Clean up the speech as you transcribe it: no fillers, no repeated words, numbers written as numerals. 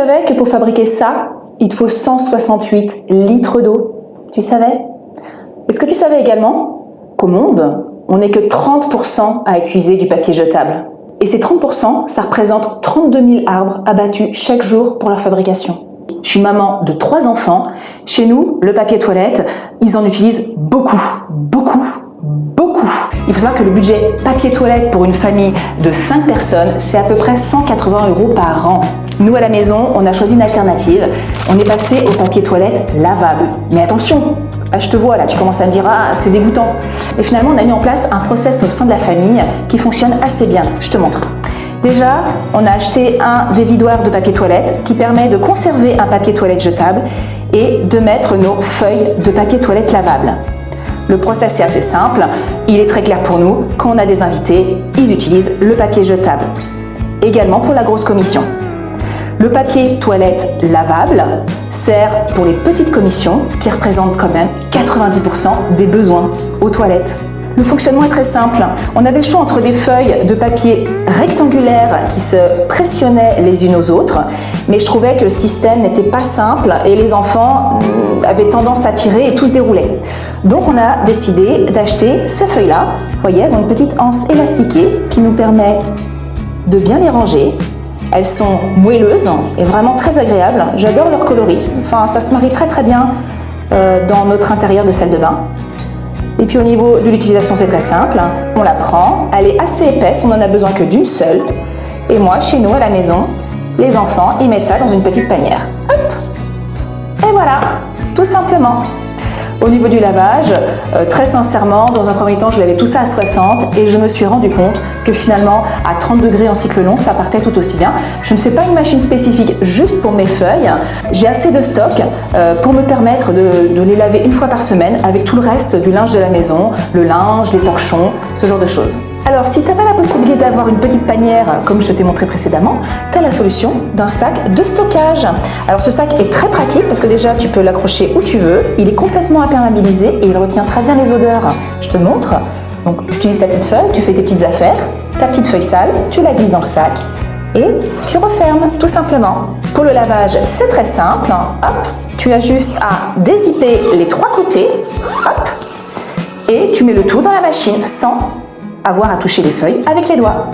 savais que pour fabriquer ça, il te faut 168 litres d'eau? Tu savais? Est-ce que tu savais également qu'au monde, on n'est que 30% à utiliser du papier jetable? Et ces 30%, ça représente 32 000 arbres abattus chaque jour pour leur fabrication. Je suis maman de 3 enfants. Chez nous, le papier toilette, ils en utilisent beaucoup, beaucoup, beaucoup. Il faut savoir que le budget papier toilette pour une famille de 5 personnes, c'est à peu près 180 € par an. Nous, à la maison, on a choisi une alternative. On est passé au papier toilette lavable. Mais attention, là, je te vois, là, tu commences à me dire « Ah, c'est dégoûtant ». Et finalement, on a mis en place un process au sein de la famille qui fonctionne assez bien. Je te montre. Déjà, on a acheté un dévidoir de papier toilette qui permet de conserver un papier toilette jetable et de mettre nos feuilles de papier toilette lavable. Le process est assez simple, il est très clair pour nous. Quand on a des invités, ils utilisent le papier jetable. Également pour la grosse commission. Le papier toilette lavable sert pour les petites commissions qui représentent quand même 90% des besoins aux toilettes. Le fonctionnement est très simple. On avait le choix entre des feuilles de papier rectangulaires qui se pressionnaient les unes aux autres, mais je trouvais que le système n'était pas simple et les enfants avaient tendance à tirer et tout se déroulait. Donc on a décidé d'acheter ces feuilles-là. Vous voyez, elles ont une petite anse élastiquée qui nous permet de bien les ranger. Elles sont moelleuses et vraiment très agréables. J'adore leur coloris. Enfin, ça se marie très très bien dans notre intérieur de salle de bain. Et puis au niveau de l'utilisation, c'est très simple. On la prend, elle est assez épaisse, on n'en a besoin que d'une seule. Et moi, chez nous, à la maison, les enfants, ils mettent ça dans une petite panière. Hop! Et voilà, tout simplement. Au niveau du lavage, très sincèrement, dans un premier temps, je lavais tout ça à 60 et je me suis rendu compte que finalement, à 30 degrés en cycle long, ça partait tout aussi bien. Je ne fais pas une machine spécifique juste pour mes feuilles. J'ai assez de stock pour me permettre de les laver une fois par semaine avec tout le reste du linge de la maison, le linge, les torchons, ce genre de choses. Alors, si tu n'as pas la possibilité d'avoir une petite panière, comme je t'ai montré précédemment, tu as la solution d'un sac de stockage. Alors, ce sac est très pratique parce que déjà, tu peux l'accrocher où tu veux. Il est complètement imperméabilisé et il retient très bien les odeurs. Je te montre. Donc, tu utilises ta petite feuille, tu fais tes petites affaires, ta petite feuille sale, tu la glisses dans le sac et tu refermes, tout simplement. Pour le lavage, c'est très simple. Hop, tu as juste à dézipper les 3 côtés. Hop, et tu mets le tout dans la machine sans avoir à toucher les feuilles avec les doigts.